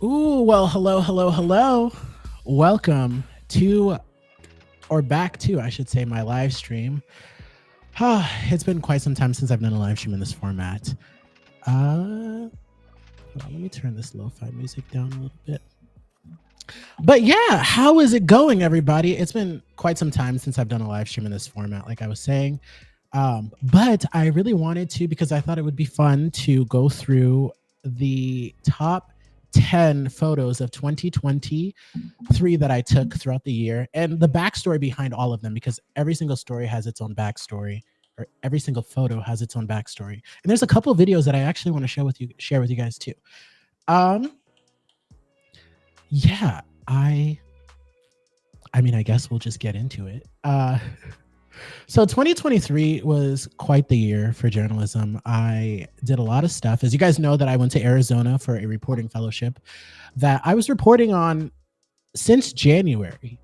Ooh, well, hello, hello, hello. Welcome to, or back to, I should say, my live stream. It's been quite some time since I've done a live stream in this format. Hold on, let me turn this lo-fi music down a little bit. But yeah, how is it going, everybody? It's been quite some time since I've done a live stream in this format, like I was saying. But I really wanted to because I thought it would be fun to go through the top 10 photos of 2023 that I took throughout the year and the backstory behind all of them, because every single story has its own backstory, or every single photo has its own backstory. And there's a couple of videos that I actually want to share with you guys too. Um, yeah, I mean, I guess we'll just get into it. So 2023 was quite the year for journalism. I did a lot of stuff. As you guys know, that I went to Arizona for a reporting fellowship that I was reporting on since January.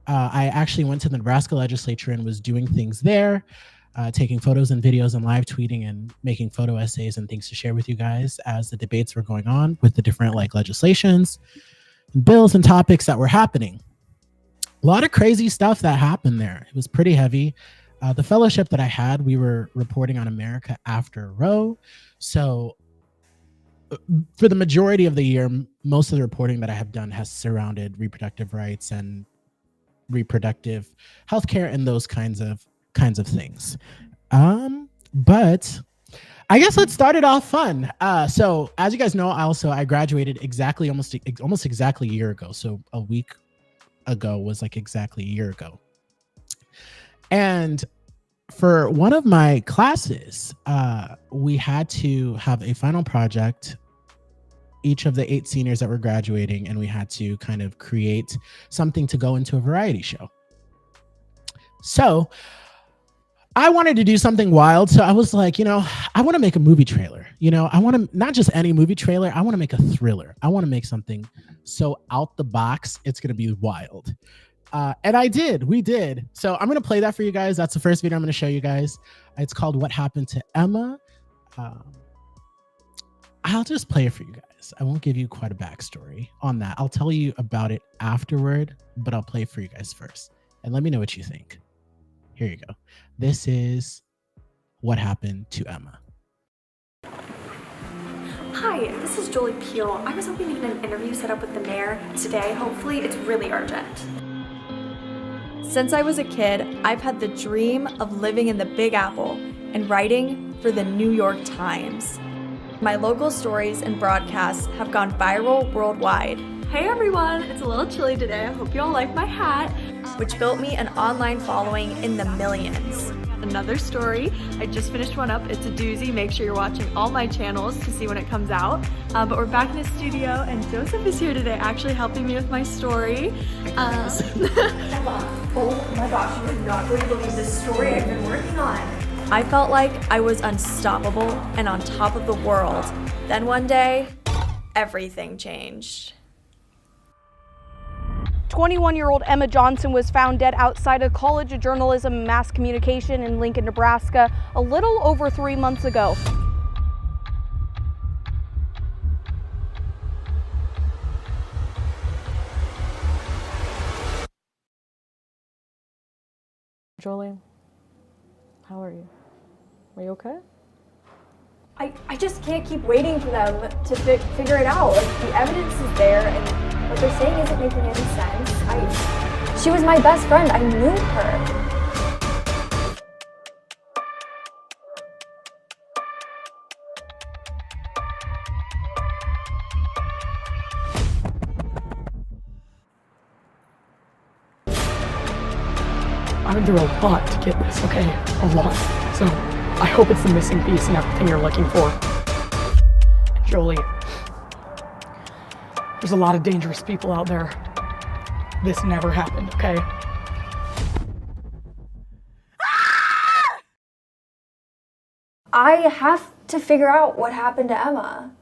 I actually went to the Nebraska legislature and was doing things there, taking photos and videos and live tweeting and making photo essays and things to share with you guys as the debates were going on with the different legislations and bills and topics that were happening. A lot of crazy stuff that happened there. It was pretty heavy. The fellowship that I had, we were reporting on America after Roe. So for the majority of the year, most of the reporting that I have done has surrounded reproductive rights and reproductive healthcare and those kinds of things. But I guess let's start it off fun. So as you guys know, I graduated almost exactly a year ago. So a week ago was like exactly a year ago. And for one of my classes, we had to have a final project, each of the 8 seniors that were graduating, and we had to kind of create something to go into a variety show. So I wanted to do something wild. So I was like, I want to make a movie trailer. I want to, not just any movie trailer, I want to make a thriller. I want to make something so out the box, it's going to be wild. And we did. So I'm going to play that for you guys. That's the first video I'm going to show you guys. It's called What Happened to Emma. I'll just play it for you guys. I won't give you quite a backstory on that. I'll tell you about it afterward, but I'll play it for you guys first. And let me know what you think. Here you go. This is What Happened to Emma. Hi, this is Jolie Peel. I was hoping to get an interview set up with the mayor today. Hopefully it's really urgent. Since I was a kid, I've had the dream of living in the Big Apple and writing for the New York Times. My local stories and broadcasts have gone viral worldwide. Hey everyone, it's a little chilly today. I hope you all like my hat. Which built me an online following in the millions. Another story, I just finished one up. It's a doozy. Make sure you're watching all my channels to see when it comes out. But we're back in the studio and Joseph is here today actually helping me with my story. Oh my gosh, you are not going to believe this story I've been working on. I felt like I was unstoppable and on top of the world. Then one day, everything changed. 21-year-old Emma Johnson was found dead outside a College of Journalism and Mass Communication in Lincoln, Nebraska, a little over 3 months ago. Jolie, how are you? Are you okay? I just can't keep waiting for them to figure it out. Like, the evidence is there, and what they're saying isn't making any sense. She was my best friend. I knew her. I've been through a lot to get this, okay? A lot. So I hope it's the missing piece and everything you're looking for. And Jolie, there's a lot of dangerous people out there. This never happened, okay? I have to figure out what happened to Emma.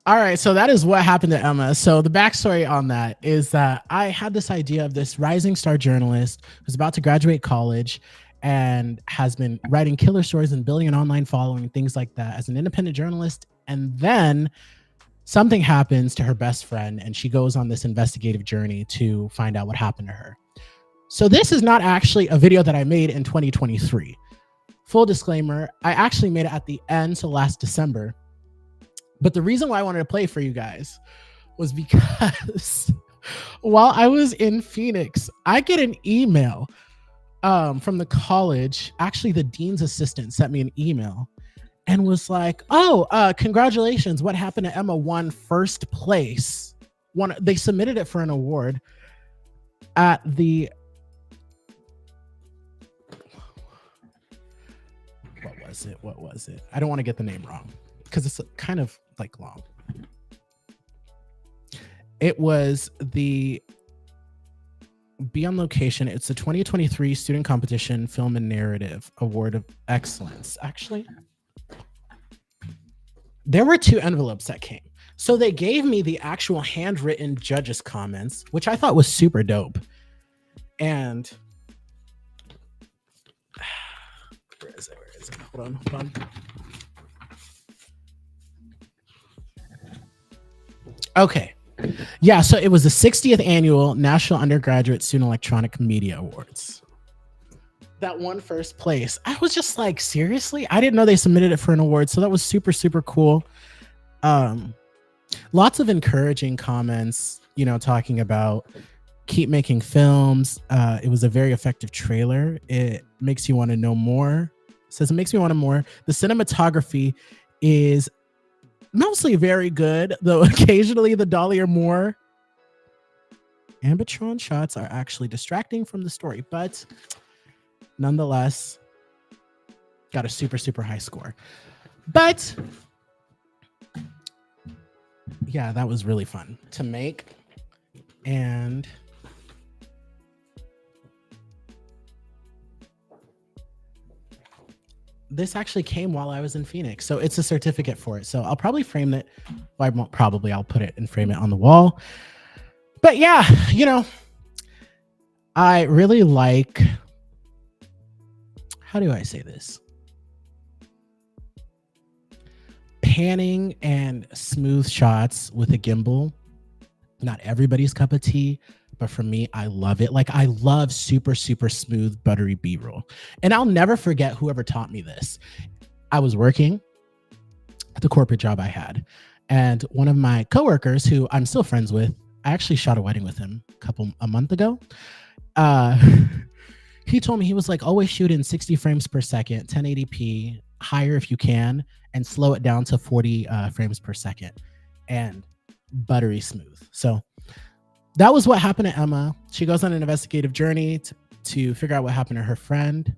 All right, so that is what happened to Emma. So the backstory on that is that I had this idea of this rising star journalist who's about to graduate college, and has been writing killer stories and building an online following, things like that, as an independent journalist. And then something happens to her best friend, and she goes on this investigative journey to find out what happened to her. So this is not actually a video that I made in 2023. Full disclaimer, I actually made it at the end, so last December. But the reason why I wanted to play for you guys was because while I was in Phoenix, I get an email from the college. Actually, the dean's assistant sent me an email and was like, "Oh, congratulations! What happened to Emma? Won first place. They submitted it for an award at the what was it? I don't want to get the name wrong because it's kind of like long. It was the Be on Location. It's the 2023 Student Competition Film and Narrative Award of Excellence. Actually, there were 2 envelopes that came. So they gave me the actual handwritten judges' comments, which I thought was super dope. And where is it? Hold on. Okay. Yeah, so it was the 60th annual National Undergraduate Student Electronic Media Awards that won first place. I was just like, seriously? I didn't know they submitted it for an award. So that was super, super cool. Lots of encouraging comments, talking about keep making films. It was a very effective trailer. It makes you want to know more. Says it makes me want to more. The cinematography is mostly very good, though occasionally the dolly or more Ambitron shots are actually distracting from the story, but nonetheless, got a super, super high score. But yeah, that was really fun to make. And this actually came while I was in Phoenix. So it's a certificate for it. So I'll probably frame it. Well, I won't probably, I'll put it and frame it on the wall. But yeah, I really like, how do I say this? Panning and smooth shots with a gimbal. Not everybody's cup of tea, but for me, I love it. Like, I love super, super smooth, buttery B-roll. And I'll never forget whoever taught me this. I was working at the corporate job I had, and one of my coworkers, who I'm still friends with, I actually shot a wedding with him a month ago. He told me, he was like, always shoot in 60 frames per second, 1080p, higher if you can, and slow it down to 40 frames per second, and buttery smooth. So that was what happened to Emma. She goes on an investigative journey to figure out what happened to her friend.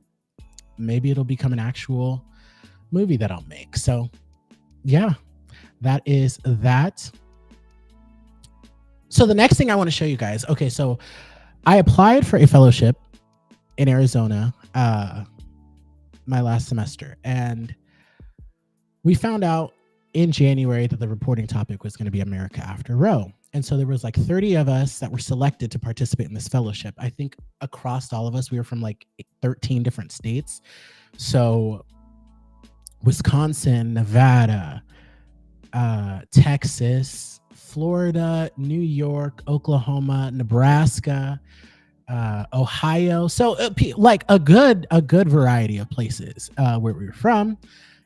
Maybe it'll become an actual movie that I'll make. So yeah, that is that. So the next thing I want to show you guys. Okay, so I applied for a fellowship in Arizona my last semester, and we found out in January that the reporting topic was going to be America After Roe. And so there was like 30 of us that were selected to participate in this fellowship. I think across all of us, we were from like 13 different states. So Wisconsin, Nevada, Texas, Florida, New York, Oklahoma, Nebraska, Ohio. So like a good variety of places where we were from.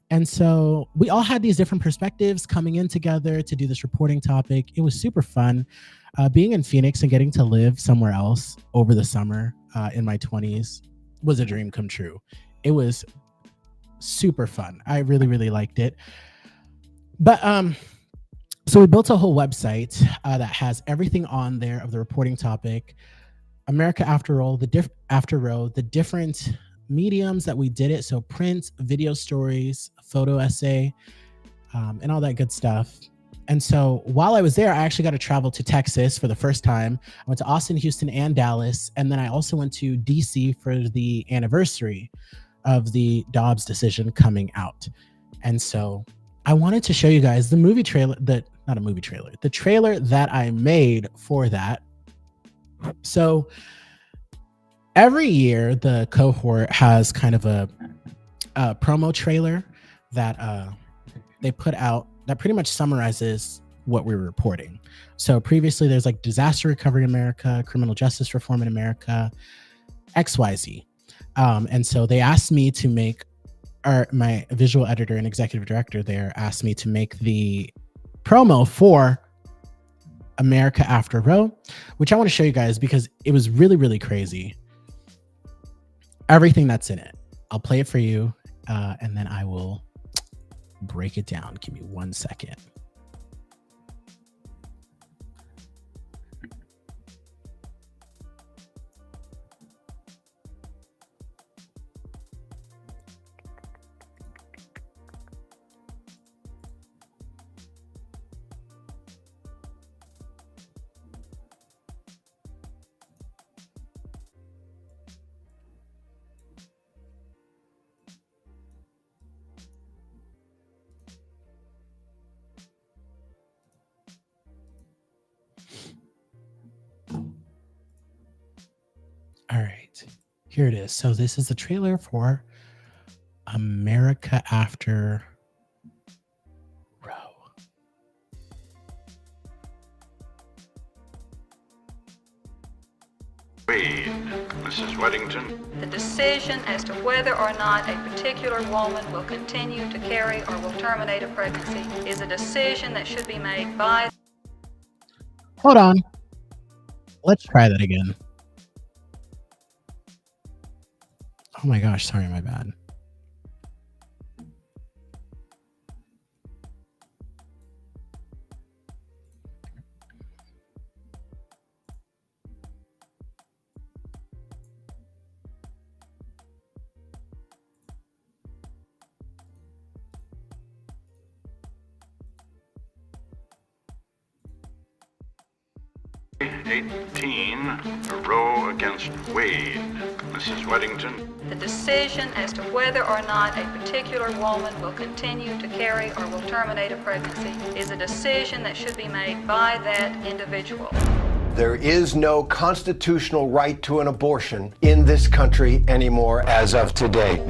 And so we all had these different perspectives coming in together to do this reporting topic. It was super fun. Being in Phoenix and getting to live somewhere else over the summer in my 20s was a dream come true. It was super fun. I really, really liked it. But so we built a whole website that has everything on there of the reporting topic, America After Roe, the different mediums that we did it. So print, video stories, photo essay, and all that good stuff. And so while I was there, I actually got to travel to Texas for the first time. I went to Austin, Houston, and Dallas. And then I also went to DC for the anniversary of the Dobbs decision coming out. And so I wanted to show you guys the movie trailer, the trailer that I made for that. So every year the cohort has kind of a promo trailer that they put out that pretty much summarizes what we're reporting. So previously there's like disaster recovery in America, criminal justice reform in America, XYZ. And so they asked me to make, or my visual editor and executive director there asked me to make the promo for America After Roe, which I want to show you guys because it was really, really crazy. Everything that's in it. I'll play it for you, and then I will break it down. Give me 1 second. All right, here it is. So this is the trailer for America After Roe. Wade, Mrs. Weddington. The decision as to whether or not a particular woman will continue to carry or will terminate a pregnancy is a decision that should be made by... Hold on. Let's try that again. Oh my gosh, sorry, my bad. Roe against Wade, Mrs. Weddington. The decision as to whether or not a particular woman will continue to carry or will terminate a pregnancy is a decision that should be made by that individual. There is no constitutional right to an abortion in this country anymore as of today.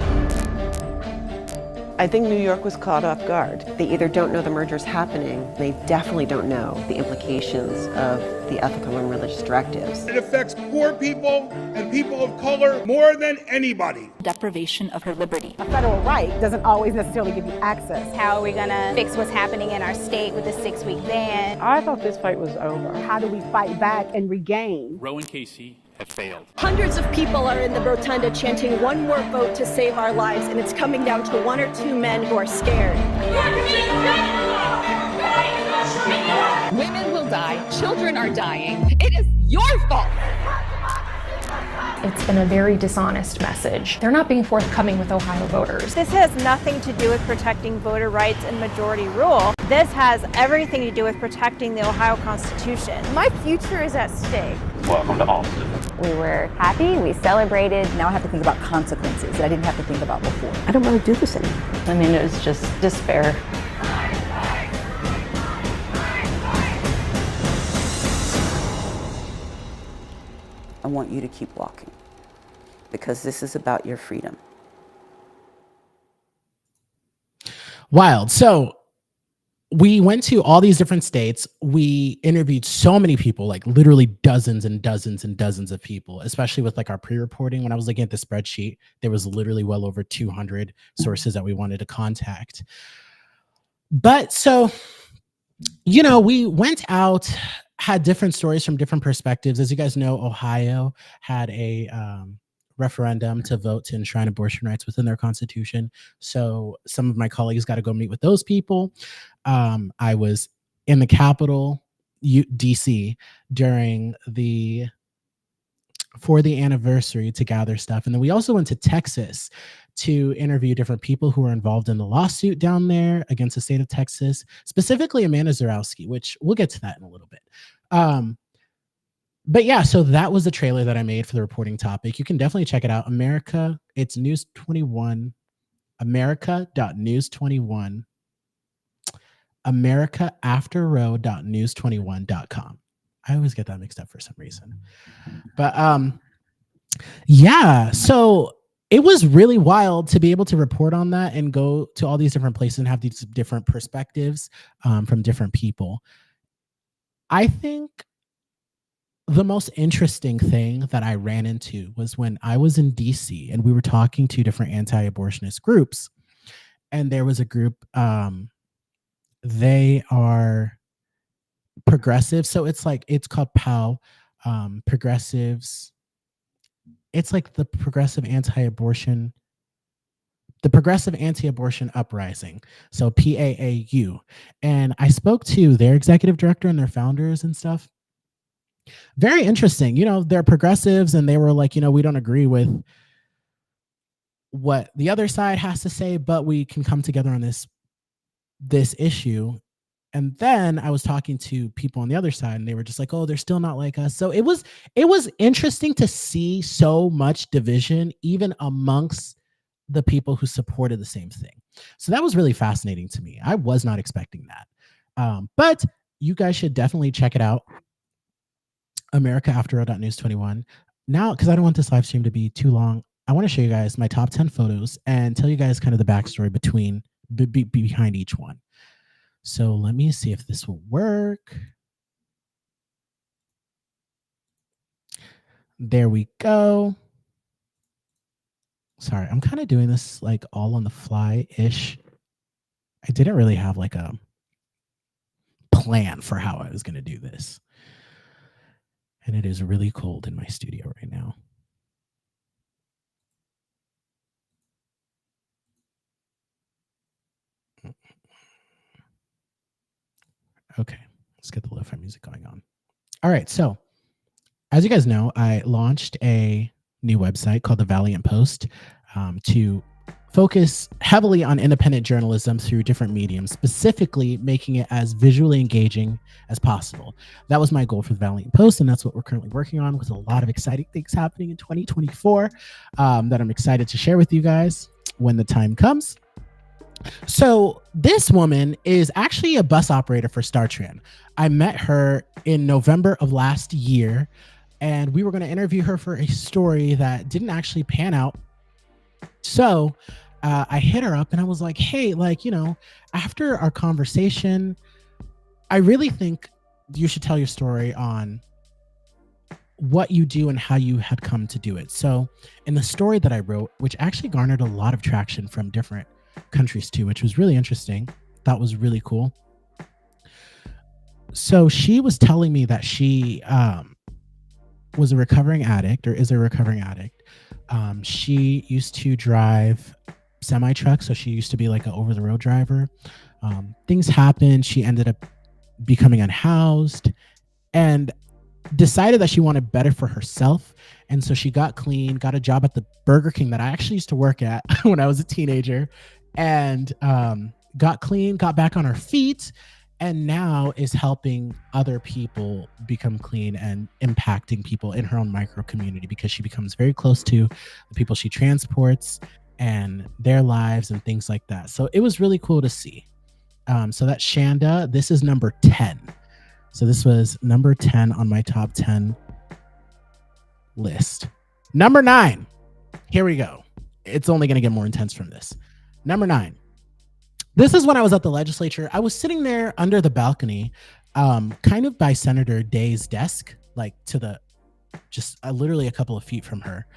I think New York was caught off guard. They either don't know the merger's happening, they definitely don't know the implications of the ethical and religious directives. It affects poor people and people of color more than anybody. Deprivation of her liberty. A federal right doesn't always necessarily give you access. How are we gonna fix what's happening in our state with the 6-week ban? I thought this fight was over. How do we fight back and regain? Roe and Casey have failed. Hundreds of people are in the rotunda chanting one more vote to save our lives, and it's coming down to one or two men who are scared. Women will die, children are dying. It is your fault. It's been a very dishonest message. They're not being forthcoming with Ohio voters. This has nothing to do with protecting voter rights and majority rule. This has everything to do with protecting the Ohio Constitution. My future is at stake. Welcome to Austin. We were happy, we celebrated. Now I have to think about consequences that I didn't have to think about before. I don't want to do this anymore. I mean, it was just despair. I want you to keep walking because this is about your freedom. Wild. So we went to all these different states. We interviewed so many people, like literally dozens and dozens and dozens of people, especially with like our pre-reporting. When I was looking at the spreadsheet, there was literally well over 200 sources that we wanted to contact. But so, you know, we went out, had different stories from different perspectives. As you guys know, Ohio had a referendum to vote to enshrine abortion rights within their constitution. So some of my colleagues got to go meet with those people. I was in the Capitol, DC, for the anniversary to gather stuff. And then we also went to Texas to interview different people who were involved in the lawsuit down there against the state of Texas, specifically Amanda Zarowski, which we'll get to that in a little bit. But yeah, so that was the trailer that I made for the reporting topic. You can definitely check it out. America, it's News 21, America.news21, americaafterroe.news21.com. I always get that mixed up for some reason. But Yeah. So it was really wild to be able to report on that and go to all these different places and have these different perspectives from different people. I think the most interesting thing that I ran into was when I was in DC and we were talking to different anti abortionist groups. And there was a group, they are progressive. So it's called POW, progressives. It's like the Progressive Anti-Abortion Uprising, so PAAU. And I spoke to their executive director and their founders and stuff. Very interesting. They're progressives and they were like, we don't agree with what the other side has to say, but we can come together on this issue. And then I was talking to people on the other side and they were just like, oh, they're still not like us. So it was interesting to see so much division even amongst the people who supported the same thing. So that was really fascinating to me. I was not expecting that. But you guys should definitely check it out. AmericaAfterall.news 21. Now, because I don't want this live stream to be too long, I want to show you guys my top 10 photos and tell you guys kind of the backstory behind each one. So let me see if this will work. There we go. Sorry, I'm kind of doing this like all on the fly-ish. I didn't really have like a plan for how I was going to do this. And it is really cold in my studio right now. Okay, let's get the lo-fi music going on. All right, so as you guys know, I launched a new website called The Valiant Post to focus heavily on independent journalism through different mediums, specifically making it as visually engaging as possible. That was my goal for The Valiant Post, and that's what we're currently working on with a lot of exciting things happening in 2024 that I'm excited to share with you guys when the time comes. So this woman is actually a bus operator for StarTran. I met her in November of last year, and we were going to interview her for a story that didn't actually pan out. So I hit her up and I was like, hey, after our conversation, I really think you should tell your story on what you do and how you had come to do it. So in the story that I wrote, which actually garnered a lot of traction from different countries too, which was really interesting, that was really cool. So she was telling me that she was a recovering addict or is a recovering addict. She used to drive semi trucks, so she used to be like an over the road driver. Things happened. She ended up becoming unhoused and decided that she wanted better for herself. And so she got clean, got a job at the Burger King that I actually used to work at when I was a teenager, and got clean, got back on her feet, and now is helping other people become clean and impacting people in her own micro community because she becomes very close to the people she transports and their lives and things like that. So it was really cool to see. So that's Shanda. This is number 10. So this was number 10 on my top 10 list. Number 9. Here we go. It's only going to get more intense from this. Number 9. This is when I was at the legislature. I was sitting there under the balcony, kind of by Senator Day's desk, like to the, just literally a couple of feet from her.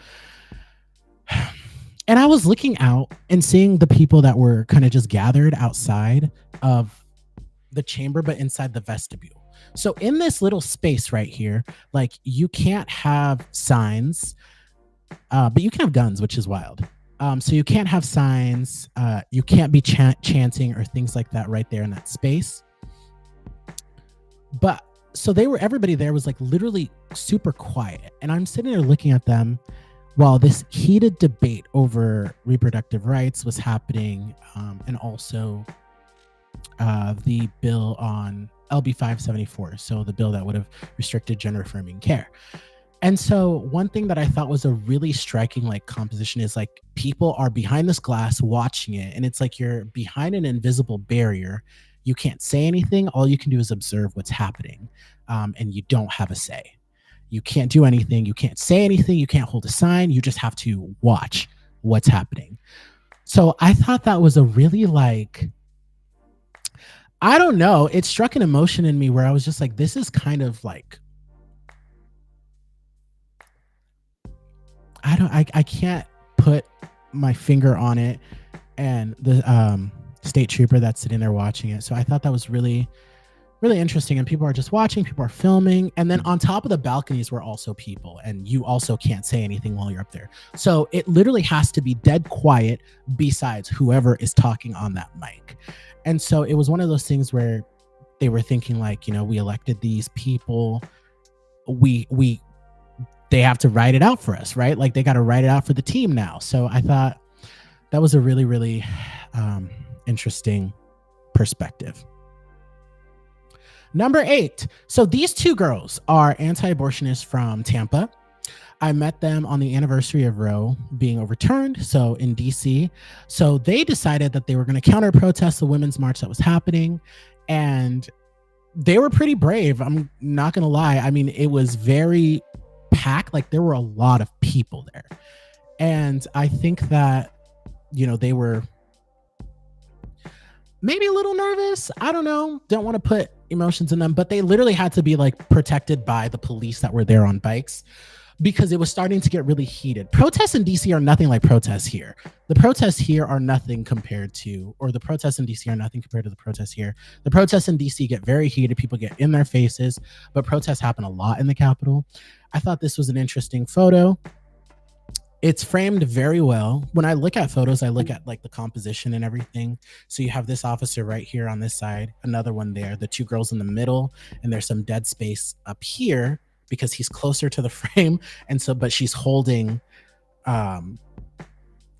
And I was looking out and seeing the people that were kind of just gathered outside of the chamber, but inside the vestibule. So in this little space right here, like you can't have signs, but you can have guns, which is wild. So you can't have signs, you can't be chanting or things like that right there in that space. But so everybody there was like literally super quiet. And I'm sitting there looking at them while this heated debate over reproductive rights was happening. And also the bill on LB 574. So the bill that would have restricted gender affirming care. And so one thing that I thought was a really striking like composition is like people are behind this glass watching it. And it's like you're behind an invisible barrier. You can't say anything. All you can do is observe what's happening. And you don't have a say. You can't do anything. You can't say anything. You can't hold a sign. You just have to watch what's happening. So I thought that was a really like, I don't know. It struck an emotion in me where I was just like, this is kind of like, I can't put my finger on it. And the state trooper that's sitting there watching it. So I thought that was really, really interesting. And people are just watching, people are filming. And then on top of the balconies were also people. And you also can't say anything while you're up there. So it literally has to be dead quiet besides whoever is talking on that mic. And so it was one of those things where they were thinking like, you know, we elected these people. They have to write it out for us, right? Like they got to write it out for the team now. So I thought that was a really, really interesting perspective. Number 8. So these two girls are anti-abortionists from Tampa. I met them on the anniversary of Roe being overturned, so in DC. So they decided that they were going to counter-protest the women's march that was happening. And they were pretty brave. I'm not going to lie. I mean, it was very packed. Like there were a lot of people there. And I think that, you know, they were maybe a little nervous. I don't know. Don't want to put emotions in them, but they literally had to be like protected by the police that were there on bikes because it was starting to get really heated. Protests in DC are nothing like protests here. The protests here are nothing compared to, or the protests in DC are nothing compared to the protests here. The protests in DC get very heated. People get in their faces, but protests happen a lot in the Capitol. I thought this was an interesting photo. It's framed very well. When I look at photos, I look at like the composition and everything. So you have this officer right here on this side, another one there, the two girls in the middle, and there's some dead space up here because he's closer to the frame. And so, but she's holding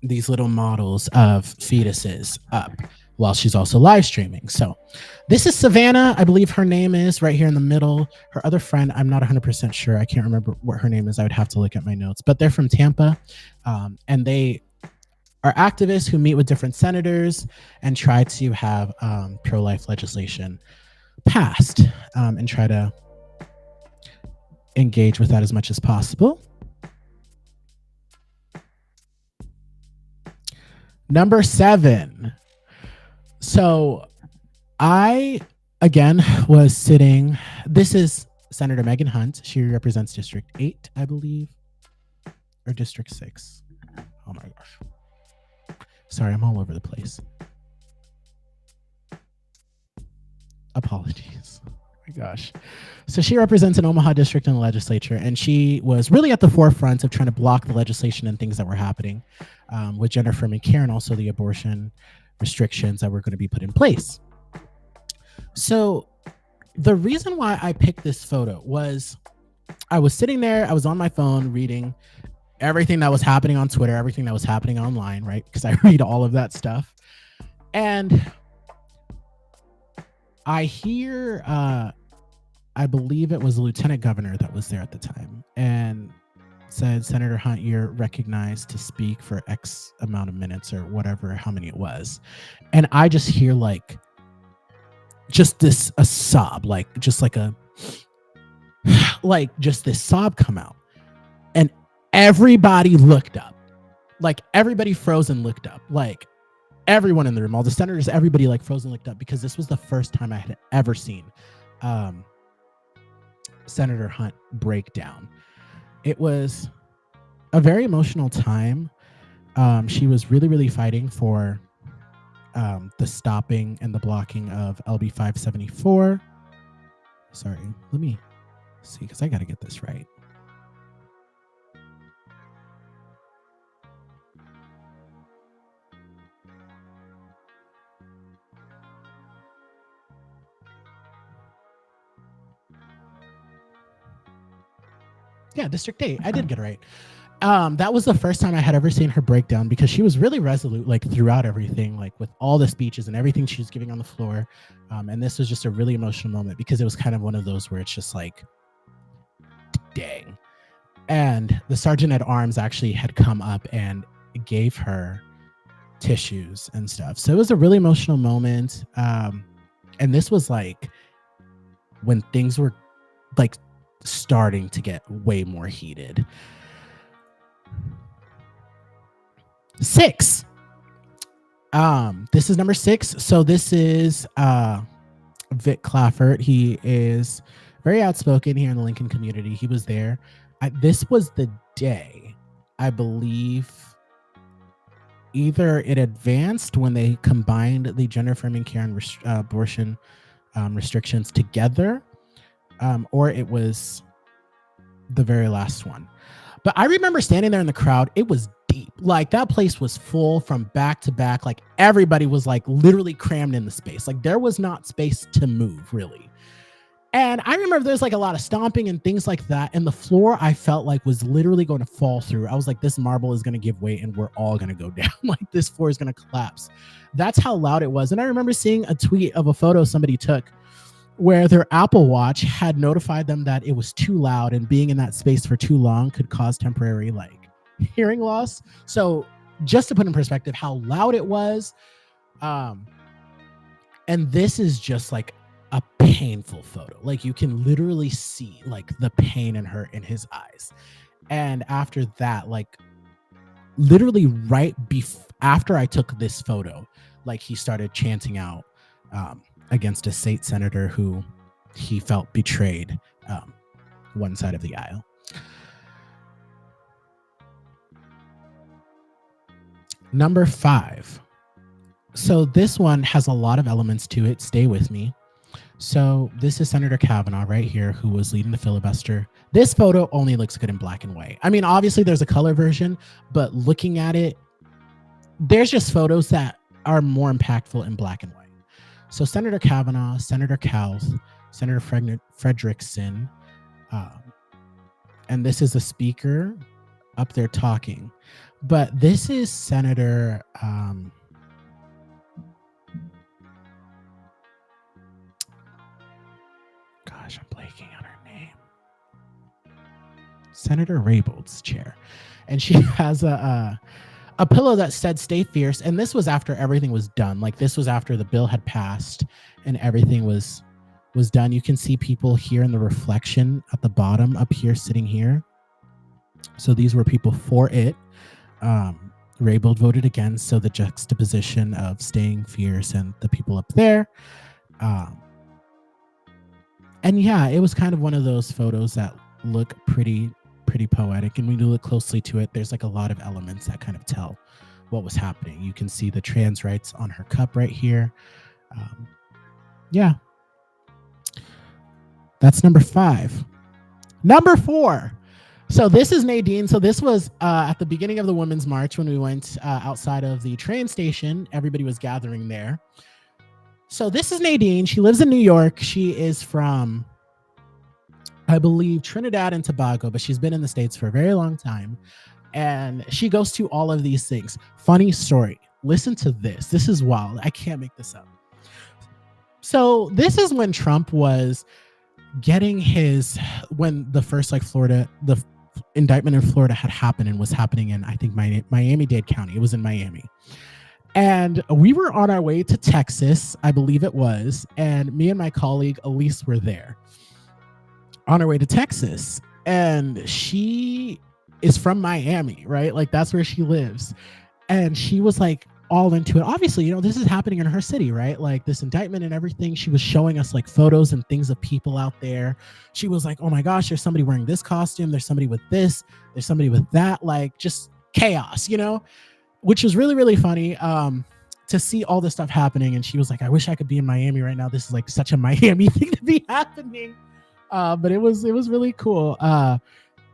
these little models of fetuses up while she's also live streaming. So this is Savannah, I believe her name is, right here in the middle. Her other friend, I'm not 100% sure. I can't remember what her name is. I would have to look at my notes, but they're from Tampa. And they are activists who meet with different senators and try to have pro-life legislation passed and try to engage with that as much as possible. Number 7. So I, again, was sitting, this is Senator Megan Hunt. She represents District 8, I believe, or District 6. Oh my gosh. Sorry, I'm all over the place. Apologies. Oh my gosh. So she represents an Omaha district in the legislature, and she was really at the forefront of trying to block the legislation and things that were happening with gender affirming care and also the abortion restrictions that were going to be put in place. So the reason why I picked this photo was I was sitting there, I was on my phone reading everything that was happening on Twitter, everything that was happening online, right? Because I read all of that stuff. And I hear, I believe it was the lieutenant governor that was there at the time, and said, Senator Hunt, you're recognized to speak for X amount of minutes or whatever, how many it was. And I just hear like, just this, a sob, like just like a, like just this sob come out. And everybody looked up, like everybody froze and looked up, like everyone in the room, all the senators, everybody like froze and looked up, because this was the first time I had ever seen Senator Hunt break down. It was a very emotional time. She was really, really fighting for the stopping and the blocking of LB 574. Sorry, let me see, because I got to get this right. Yeah, District 8. I did get it right. That was the first time I had ever seen her break down, because she was really resolute, like throughout everything, like with all the speeches and everything she was giving on the floor. And this was just a really emotional moment, because it was kind of one of those where it's just like, dang. And the sergeant at arms actually had come up and gave her tissues and stuff. So it was a really emotional moment. And this was like when things were like starting to get way more heated. 6. This is number 6. So this is Vic Clafford. He is very outspoken here in the Lincoln community. He was there. This was the day, I believe, either it advanced when they combined the gender affirming care and abortion restrictions together, or it was the very last one. But I remember standing there in the crowd. It was deep. Like, that place was full from back to back. Like, everybody was like literally crammed in the space. Like, there was not space to move, really. And I remember there's like a lot of stomping and things like that. And the floor, I felt like, was literally going to fall through. I was like, this marble is going to give way and we're all going to go down. Like, this floor is going to collapse. That's how loud it was. And I remember seeing a tweet of a photo somebody took where their Apple Watch had notified them that it was too loud, and being in that space for too long could cause temporary like hearing loss. So just to put in perspective how loud it was. And this is just like a painful photo. Like, you can literally see like the pain and hurt in his eyes. And after that, like literally right after I took this photo, like, he started chanting out against a state senator who he felt betrayed one side of the aisle. Number 5. So this one has a lot of elements to it. Stay with me. So this is Senator Kavanaugh right here, who was leading the filibuster. This photo only looks good in black and white. I mean, obviously there's a color version, but looking at it, there's just photos that are more impactful in black and white. So Senator Kavanaugh, Senator Cowles, Senator Frederickson, and this is the speaker up there talking. But this is Senator gosh, I'm blanking on her name. Senator Raybould's chair. And she has a pillow that said "Stay Fierce," and this was after everything was done. Like, this was after the bill had passed and everything was done. You can see people here in the reflection at the bottom up here sitting here. So these were people for it. Raybould voted against, so the juxtaposition of staying fierce and the people up there. And yeah, it was kind of one of those photos that look pretty poetic, and when you look closely to it, there's like a lot of elements that kind of tell what was happening. You can see the trans rights on her cup right here. Yeah, that's number 5. Number 4. So this is Nadine. So this was at the beginning of the Women's March when we went outside of the train station. Everybody was gathering there. So this is Nadine. She lives in New York. She is from, I believe, Trinidad and Tobago, but she's been in the States for a very long time. And she goes to all of these things. Funny story. Listen to this. This is wild. I can't make this up. So this is when Trump was getting when the first the indictment in Florida had happened and was happening in, I think, Miami-Dade County. It was in Miami. And we were on our way to Texas, I believe it was. And me and my colleague, Elise, were there on our way to Texas. And she is from Miami, right? Like, that's where she lives. And she was like all into it. Obviously, this is happening in her city, right? Like, this indictment and everything. She was showing us like photos and things of people out there. She was like, oh my gosh, there's somebody wearing this costume. There's somebody with this. There's somebody with that. Like, just chaos, which was really, really funny to see all this stuff happening. And she was like, I wish I could be in Miami right now. This is like such a Miami thing to be happening. But it was really cool.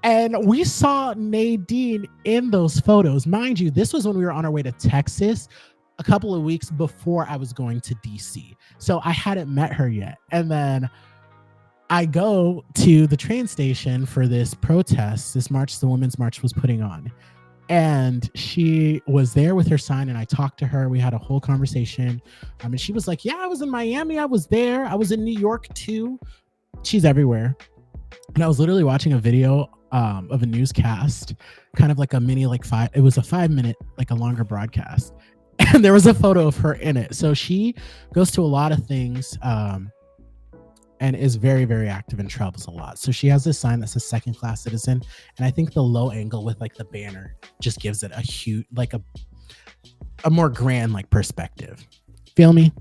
And we saw Nadine in those photos. Mind you, this was when we were on our way to Texas a couple of weeks before I was going to DC. So I hadn't met her yet. And then I go to the train station for this protest, this march the Women's March was putting on. And she was there with her sign, and I talked to her. We had a whole conversation. And she was like, yeah, I was in Miami. I was there. I was in New York too. She's everywhere. And I was literally watching a video of a newscast, kind of like a mini, it was a 5-minute, like a longer broadcast. And there was a photo of her in it. So she goes to a lot of things. and is very, very active and travels a lot. So she has this sign that says second class citizen. And I think the low angle with like the banner just gives it a huge, like a more grand like perspective. Feel me?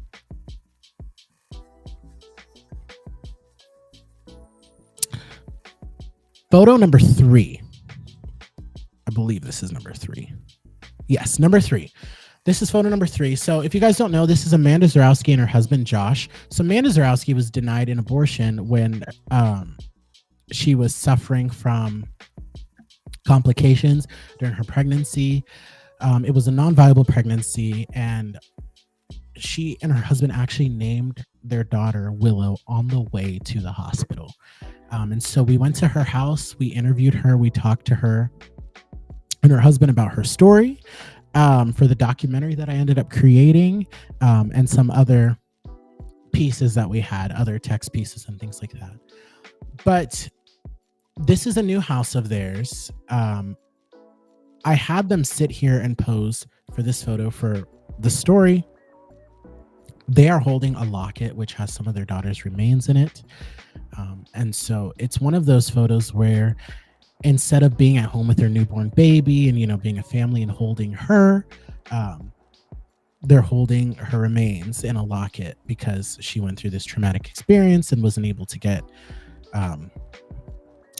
Photo number 3. I believe this is number 3. Yes, number 3. This is photo number 3. So if you guys don't know, this is Amanda Zarowski and her husband, Josh. So Amanda Zarowski was denied an abortion when she was suffering from complications during her pregnancy. It was a non-viable pregnancy, and she and her husband actually named their daughter Willow on the way to the hospital. And so we went to her house, we interviewed her, we talked to her and her husband about her story for the documentary that I ended up creating, and some other pieces that we had, other text pieces and things like that. But this is a new house of theirs. I had them sit here and pose for this photo for the story. They are holding a locket which has some of their daughter's remains in it. And so it's one of those photos where instead of being at home with their newborn baby and, you know, being a family and holding her, they're holding her remains in a locket because she went through this traumatic experience and wasn't able to get an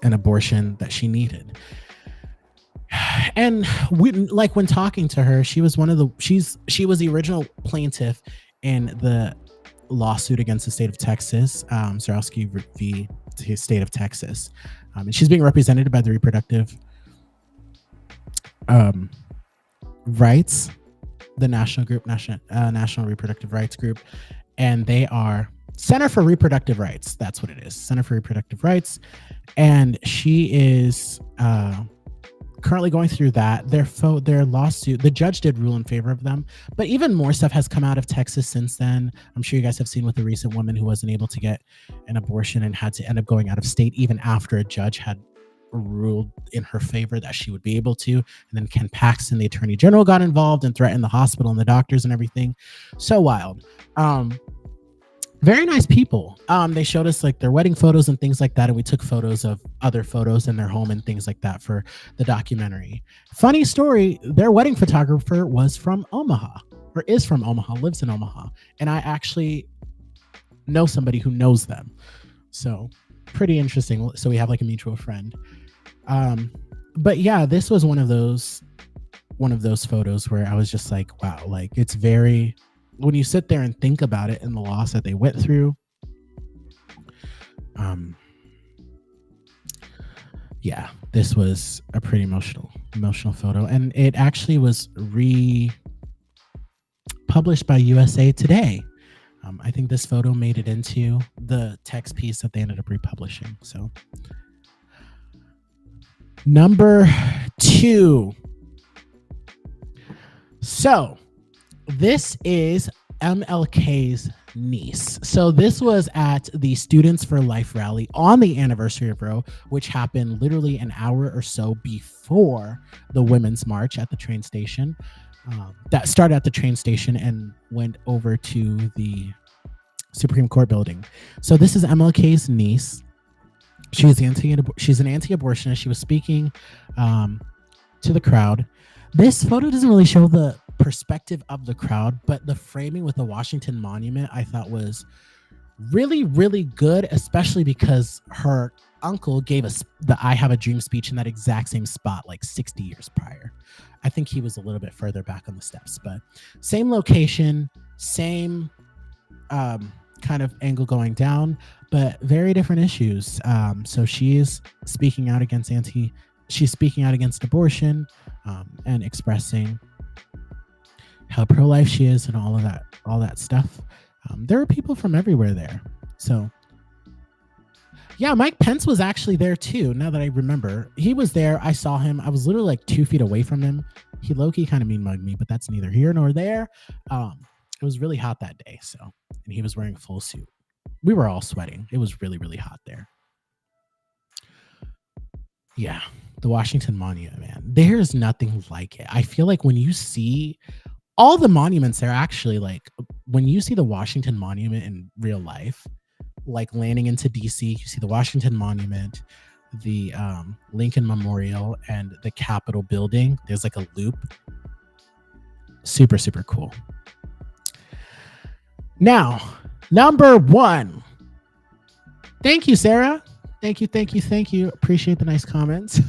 abortion that she needed. And we, like, when talking to her, she was she was the original plaintiff in the lawsuit against the state of Texas, Zarowski v. the state of Texas. And she's being represented by the reproductive rights, the national group, National Reproductive Rights Group. And they are Center for Reproductive Rights. That's what it is, Center for Reproductive Rights. And she is currently going through that. Their lawsuit, the judge did rule in favor of them, but even more stuff has come out of Texas since then. I'm sure you guys have seen with the recent woman who wasn't able to get an abortion and had to end up going out of state even after a judge had ruled in her favor that she would be able to. And then Ken Paxton, the attorney general, got involved and threatened the hospital and the doctors and everything. So wild. Very nice people. They showed us like their wedding photos and things like that, and we took photos of other photos in their home and things like that for the documentary. Funny story, their wedding photographer was from Omaha, or is from Omaha, lives in Omaha, and I actually know somebody who knows them. So pretty interesting. So we have like a mutual friend. But yeah, this was one of those photos where I was just like, wow, like it's very, when you sit there and think about it and the loss that they went through, yeah, this was a pretty emotional photo. And it actually was republished by USA Today. I think this photo made it into the text piece that they ended up republishing. So number 2. So this is MLK's niece. So this was at the Students for Life rally on the anniversary of Roe, which happened literally an hour or so before the Women's March at the train station. That started at the train station and went over to the Supreme Court building. So this is MLK's niece. She's an anti-abortionist. She was speaking to the crowd. This photo doesn't really show the perspective of the crowd, but the framing with the Washington Monument I thought was really, really good, especially because her uncle gave us the I Have a Dream speech in that exact same spot like 60 years prior. I think he was a little bit further back on the steps, but same location, same kind of angle going down, but very different issues. So she is speaking out against abortion, and expressing how pro-life she is and all that stuff. There are people from everywhere there. So yeah, Mike Pence was actually there too. Now that I remember, he was there. I saw him. I was literally like 2 feet away from him. He low-key kind of mean mugged me, but that's neither here nor there. It was really hot that day. So, and he was wearing a full suit. We were all sweating. It was really, really hot there. Yeah. The Washington Monument, man. There's nothing like it. I feel like when you see all the monuments, they're actually like, when you see the Washington Monument in real life, like landing into DC. You see the Washington Monument, the Lincoln Memorial, and the Capitol building. There's like a loop. Super, super cool. Now, number 1. Thank you, Sarah. Thank you. Appreciate the nice comments.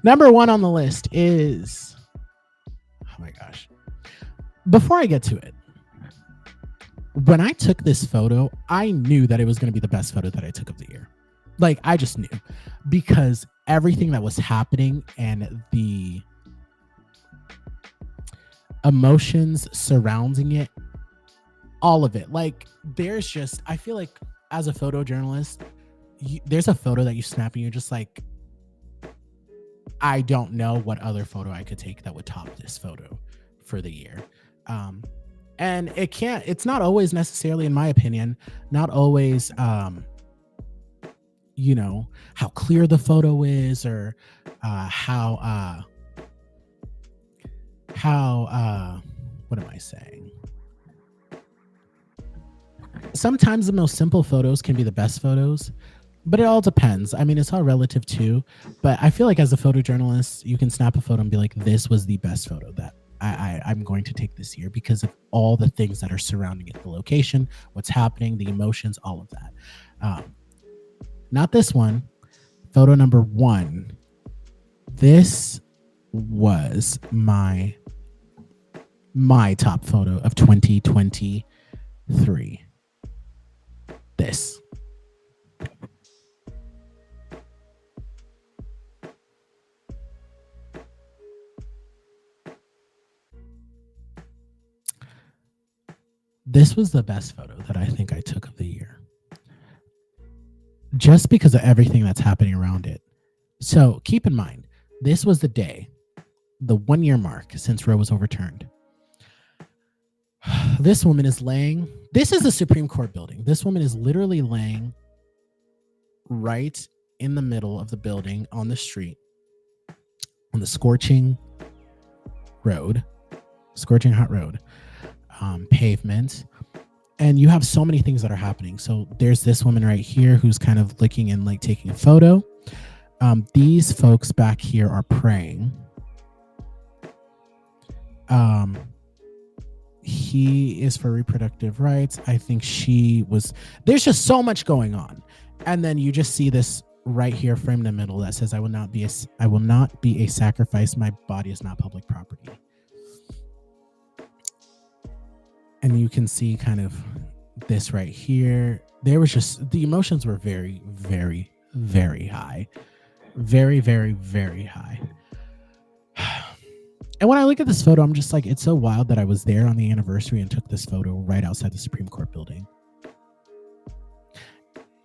Number 1 on the list is, oh my gosh. Before I get to it, when I took this photo, I knew that it was going to be the best photo that I took of the year. Like, I just knew, because everything that was happening and the emotions surrounding it, all of it. Like, there's just, I feel like as a photojournalist, there's a photo that you snap and you're just like, I don't know what other photo I could take that would top this photo for the year. And it's not always necessarily, in my opinion, not always, you know, how clear the photo is, or how what am I saying? Sometimes the most simple photos can be the best photos, but it all depends. I mean, it's all relative too, but I feel like as a photojournalist, you can snap a photo and be like, this was the best photo that I'm going to take this year, because of all the things that are surrounding it, the location, what's happening, the emotions, all of that. Not this one. Photo number 1. This was my top photo of 2023. This. This was the best photo that I think I took of the year, just because of everything that's happening around it. So keep in mind, this was the day, the 1-year mark since Roe was overturned. This woman is laying, this is the Supreme Court building. This woman is literally laying right in the middle of the building on the street, on the scorching hot road, pavement. And you have so many things that are happening. So there's this woman right here who's kind of looking and like taking a photo. These folks back here are praying. He is for reproductive rights. I think there's just so much going on. And then you just see this right here framed in the middle that says, I will not be a sacrifice. My body is not public property. And you can see kind of this right here. There was just, the emotions were very, very, very high. Very, very, very high. And when I look at this photo, I'm just like, it's so wild that I was there on the anniversary and took this photo right outside the Supreme Court building.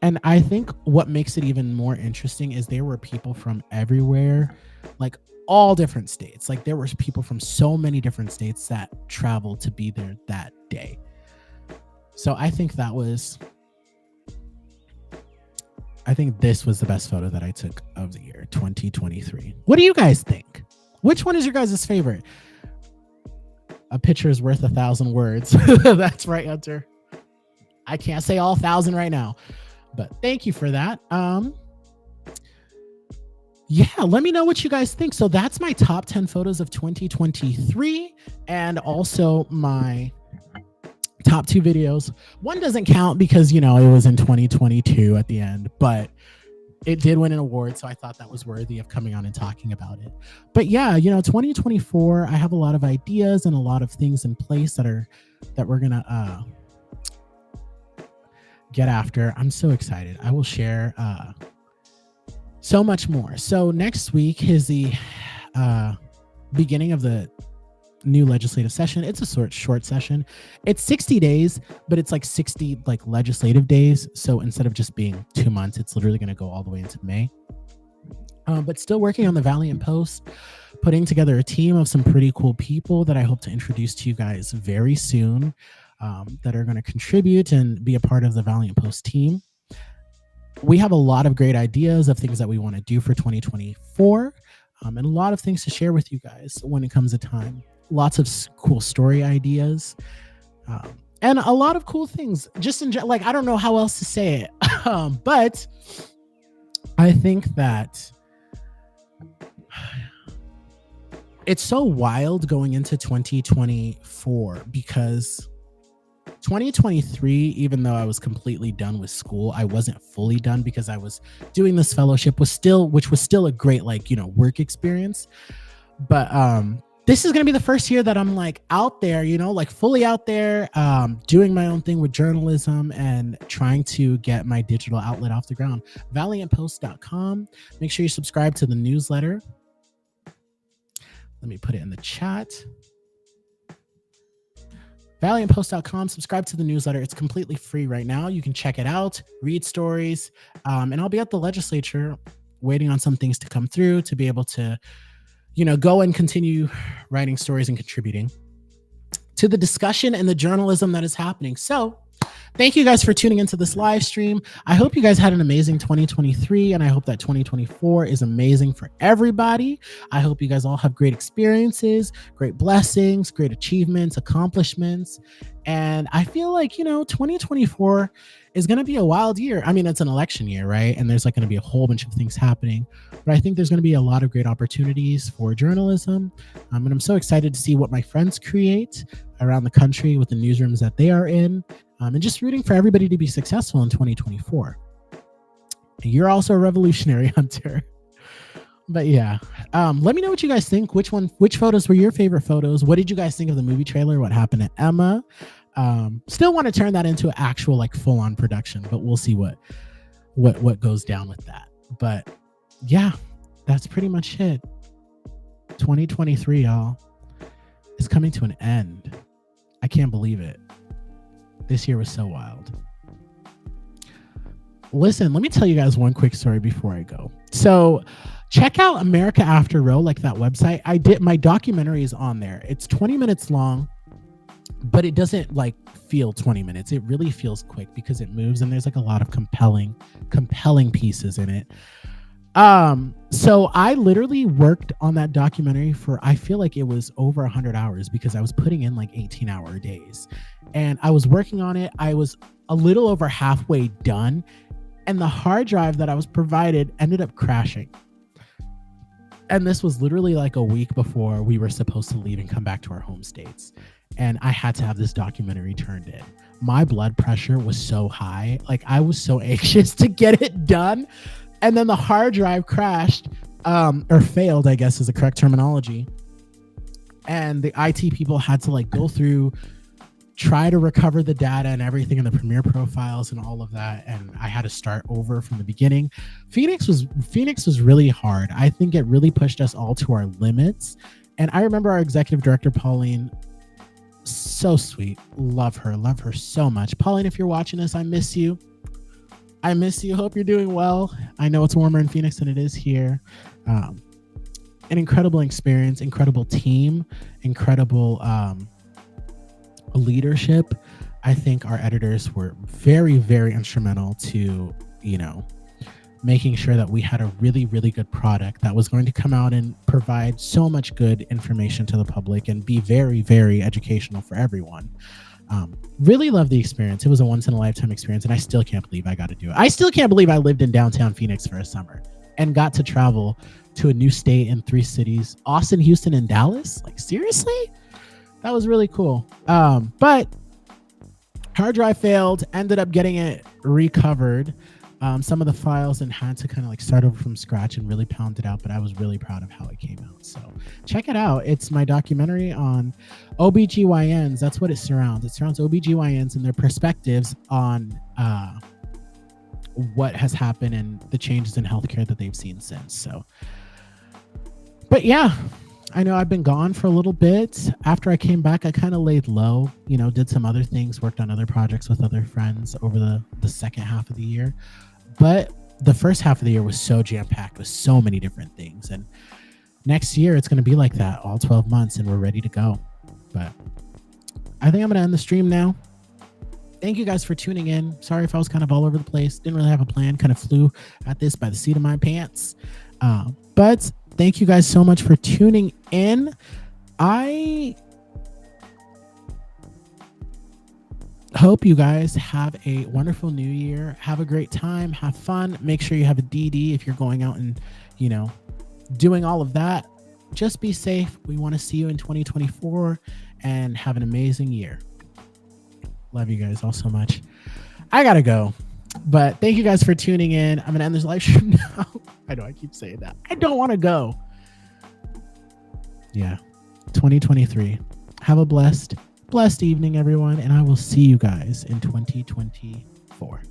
And I think what makes it even more interesting is there were people from everywhere, like all different states. Like there were people from so many different states that traveled to be there that day. So I think this was the best photo that I took of the year, 2023. What do you guys think? Which one is your guys' favorite? A picture is worth 1,000 words. That's right, Hunter. I can't say all 1,000 right now, but thank you for that. Yeah, let me know what you guys think. So that's my top 10 photos of 2023, and also my top 2 videos. One doesn't count because, you know, it was in 2022 at the end, but it did win an award, so I thought that was worthy of coming on and talking about it. But yeah, you know, 2024, I have a lot of ideas and a lot of things in place that we're gonna get after. I'm so excited. I will share so much more. So next week is the beginning of the new legislative session. It's a short session. It's 60 days, but it's like 60 like legislative days. So instead of just being 2 months, it's literally going to go all the way into May. But still working on the Valiant Post, putting together a team of some pretty cool people that I hope to introduce to you guys very soon, that are going to contribute and be a part of the Valiant Post team. We have a lot of great ideas of things that we want to do for 2024, and a lot of things to share with you guys when it comes to time. Lots of cool story ideas. and a lot of cool things. Just like, I don't know how else to say it, but I think that it's so wild going into 2024 because 2023, even though I was completely done with school, I wasn't fully done because I was doing this fellowship, which was still a great, like, you know, work experience. But this is going to be the first year that I'm like out there, you know, like fully out there, doing my own thing with journalism and trying to get my digital outlet off the ground. ValiantPost.com. Make sure you subscribe to the newsletter. Let me put it in the chat. ValiantPost.com. Subscribe to the newsletter. It's completely free right now. You can check it out, read stories, and I'll be at the legislature waiting on some things to come through to be able to, you know, go and continue writing stories and contributing to the discussion and the journalism that is happening. So thank you guys for tuning into this live stream. I hope you guys had an amazing 2023, and I hope that 2024 is amazing for everybody. I hope you guys all have great experiences, great blessings, great achievements, accomplishments. And I feel like, you know, 2024 is going to be a wild year. I mean, it's an election year, right? And there's like going to be a whole bunch of things happening, but I think there's going to be a lot of great opportunities for journalism. And I'm so excited to see what my friends create around the country with the newsrooms that they are in, and just rooting for everybody to be successful in 2024. You're also a revolutionary, Hunter. But yeah, let me know what you guys think. Which photos were your favorite photos? What did you guys think of the movie trailer? What happened to Emma? Still want to turn that into an actual like full-on production, but we'll see what goes down with that. But yeah, that's pretty much it. 2023, y'all, is coming to an end. I can't believe it. This year was so wild. Listen, let me tell you guys one quick story before I go. So check out America After Row, like that website. My documentary is on there. It's 20 minutes long, but it doesn't like feel 20 minutes. It really feels quick because it moves and there's like a lot of compelling pieces in it. So I literally worked on that documentary for, I feel like it was over 100 hours because I was putting in like 18-hour days, and I was working on it. I was a little over halfway done, and the hard drive that I was provided ended up crashing. And this was literally like a week before we were supposed to leave and come back to our home states. And I had to have this documentary turned in. My blood pressure was so high. Like, I was so anxious to get it done. And then the hard drive crashed, or failed, I guess is the correct terminology. And the IT people had to like go through, try to recover the data and everything in the Premiere profiles and all of that. And I had to start over from the beginning. Phoenix was really hard. I think it really pushed us all to our limits. And I remember our executive director, Pauline, so sweet. Love her so much. Pauline, if you're watching this, I miss you. Hope you're doing well. I know it's warmer in Phoenix than it is here. An incredible experience, incredible team, incredible leadership. I think our editors were very, very instrumental to, you know, making sure that we had a really, really good product that was going to come out and provide so much good information to the public and be very, very educational for everyone. Really love the experience. It was a once-in-a-lifetime experience, and I still can't believe I got to do it. I still can't believe I lived in downtown Phoenix for a summer and got to travel to a new state in 3 cities, Austin, Houston, and Dallas. Like, seriously? That was really cool. But hard drive failed, ended up getting it recovered. Some of the files, and had to kind of like start over from scratch and really pound it out, but I was really proud of how it came out. So check it out. It's my documentary on OBGYNs. That's what it surrounds. It surrounds OBGYNs and their perspectives on what has happened and the changes in healthcare that they've seen since. So, but yeah, I know I've been gone for a little bit. After I came back, I kind of laid low, you know, did some other things, worked on other projects with other friends over the second half of the year. But the first half of the year was so jam-packed with so many different things. And next year, it's going to be like that all 12 months, and we're ready to go. But I think I'm going to end the stream now. Thank you guys for tuning in. Sorry if I was kind of all over the place. Didn't really have a plan. Kind of flew at this by the seat of my pants. But thank you guys so much for tuning in. I hope you guys have a wonderful new year. Have a great time. Have fun. Make sure you have a DD if you're going out and, doing all of that. Just be safe. We want to see you in 2024 and have an amazing year. Love you guys all so much. I got to go. But thank you guys for tuning in. I'm going to end this live stream now. I know I keep saying that. I don't want to go. Yeah. 2023. Have a blessed evening, everyone. And I will see you guys in 2024.